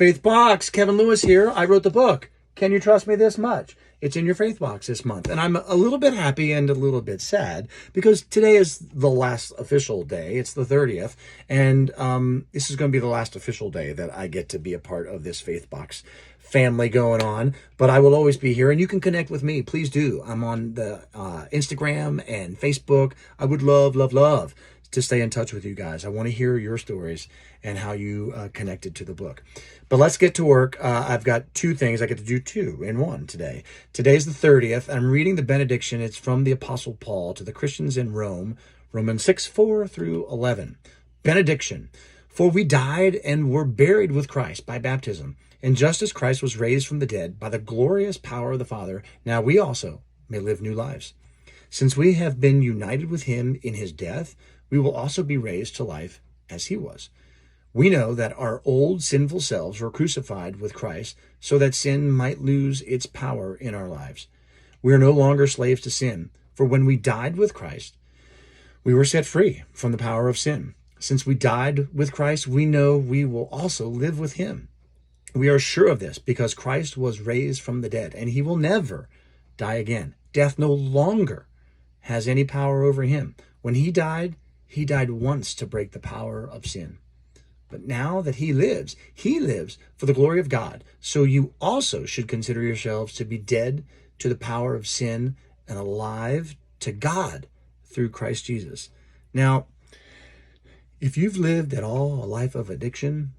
Faithbox, Kevin Lewis here. I wrote the book, Can You Trust Me This Much? It's in your Faithbox this month. And I'm a little bit happy and a little bit sad because today is the last official day. It's the 30th. And this is going to be the last official day that I get to be a part of this Faithbox family going on. But I will always be here and you can connect with me. Please do. I'm on the Instagram and Facebook. I would love to stay in touch with you guys. I want to hear your stories and how you connected to the book. But let's get to work. I've got two things. I get to do two in one today. Today's the 30th. I'm reading the benediction. It's from the Apostle Paul to the Christians in Rome, Romans 6:4 through 11. Benediction. For we died and were buried with Christ by baptism. And just as Christ was raised from the dead by the glorious power of the Father, now we also may live new lives. Since we have been united with him in his death, we will also be raised to life as he was. We know that our old sinful selves were crucified with Christ so that sin might lose its power in our lives. We are no longer slaves to sin, for when we died with Christ, we were set free from the power of sin. Since we died with Christ, we know we will also live with him. We are sure of this because Christ was raised from the dead, and he will never die again. Death no longer has any power over him. When he died once to break the power of sin. But now that he lives for the glory of God. So you also should consider yourselves to be dead to the power of sin and alive to God through Christ Jesus. Now, if you've lived at all a life of addiction,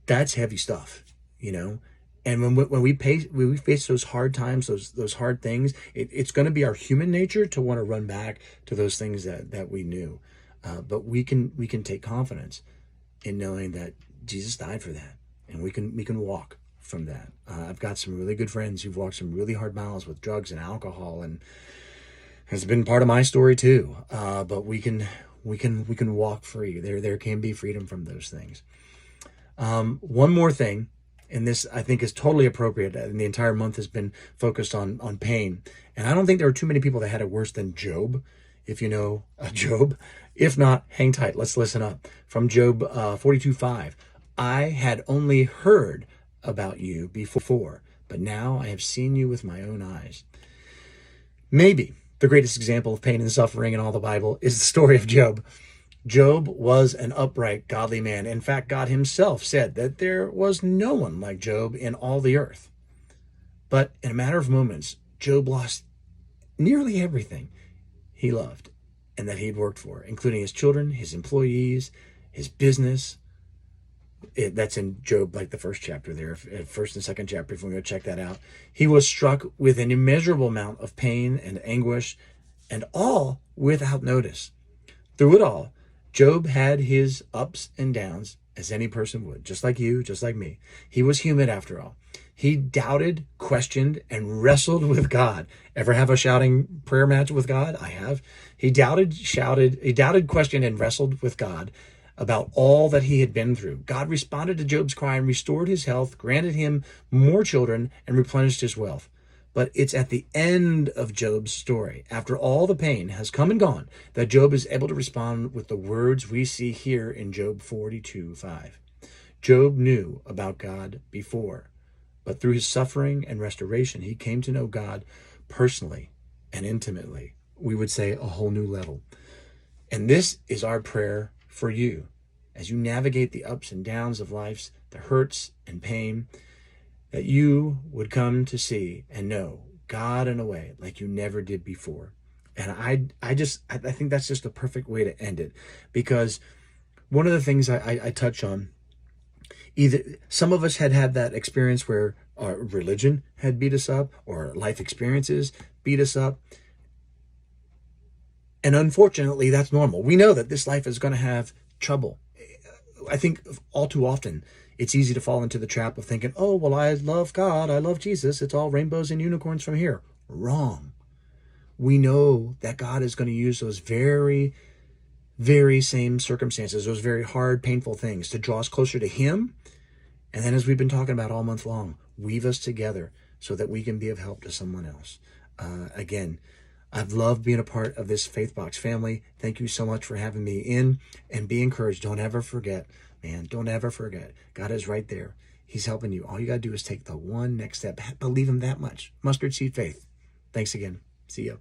that's heavy stuff, you know. And when we face those hard times, those hard things, it's going to be our human nature to want to run back to those things that we knew. But we can take confidence in knowing that Jesus died for that, and we can walk from that. I've got some really good friends who've walked some really hard miles with drugs and alcohol, and has been part of my story too. But we can walk free. There can be freedom from those things. One more thing. And this, I think, is totally appropriate. And the entire month has been focused on pain. And I don't think there are too many people that had it worse than Job, if you know Job. If not, hang tight. Let's listen up. From Job 42:5. I had only heard about you before, but now I have seen you with my own eyes. Maybe the greatest example of pain and suffering in all the Bible is the story of Job. Job was an upright, godly man. In fact, God himself said that there was no one like Job in all the earth. But in a matter of moments, Job lost nearly everything he loved and that he'd worked for, including his children, his employees, his business. That's in Job, like the first chapter there, first and second chapter, if you want to go check that out. He was struck with an immeasurable amount of pain and anguish, and all without notice. Through it all, Job had his ups and downs, as any person would, just like you, just like me. He was human after all. He doubted, questioned, and wrestled with God. Ever have a shouting prayer match with God? I have. He doubted, questioned, and wrestled with God about all that he had been through. God responded to Job's cry and restored his health, granted him more children, and replenished his wealth. But it's at the end of Job's story, after all the pain has come and gone, that Job is able to respond with the words we see here in Job 42:5. Job knew about God before, but through his suffering and restoration, he came to know God personally and intimately. We would say a whole new level. And this is our prayer for you as you navigate the ups and downs of life's, the hurts and pain, that you would come to see and know God in a way like you never did before. And I think that's just a perfect way to end it, because one of the things I touch on, either some of us had that experience where our religion had beat us up or life experiences beat us up. And unfortunately, that's normal. We know that this life is going to have trouble. I think all too often, it's easy to fall into the trap of thinking, oh, well, I love God, I love Jesus, it's all rainbows and unicorns from here. Wrong. We know that God is going to use those very, very same circumstances, those very hard, painful things to draw us closer to him. And then, as we've been talking about all month long, weave us together so that we can be of help to someone else. Again, I've loved being a part of this Faithbox family. Thank you so much for having me in, and be encouraged. Don't ever forget, man, don't ever forget. God is right there. He's helping you. All you got to do is take the one next step. Believe him that much. Mustard seed faith. Thanks again. See you.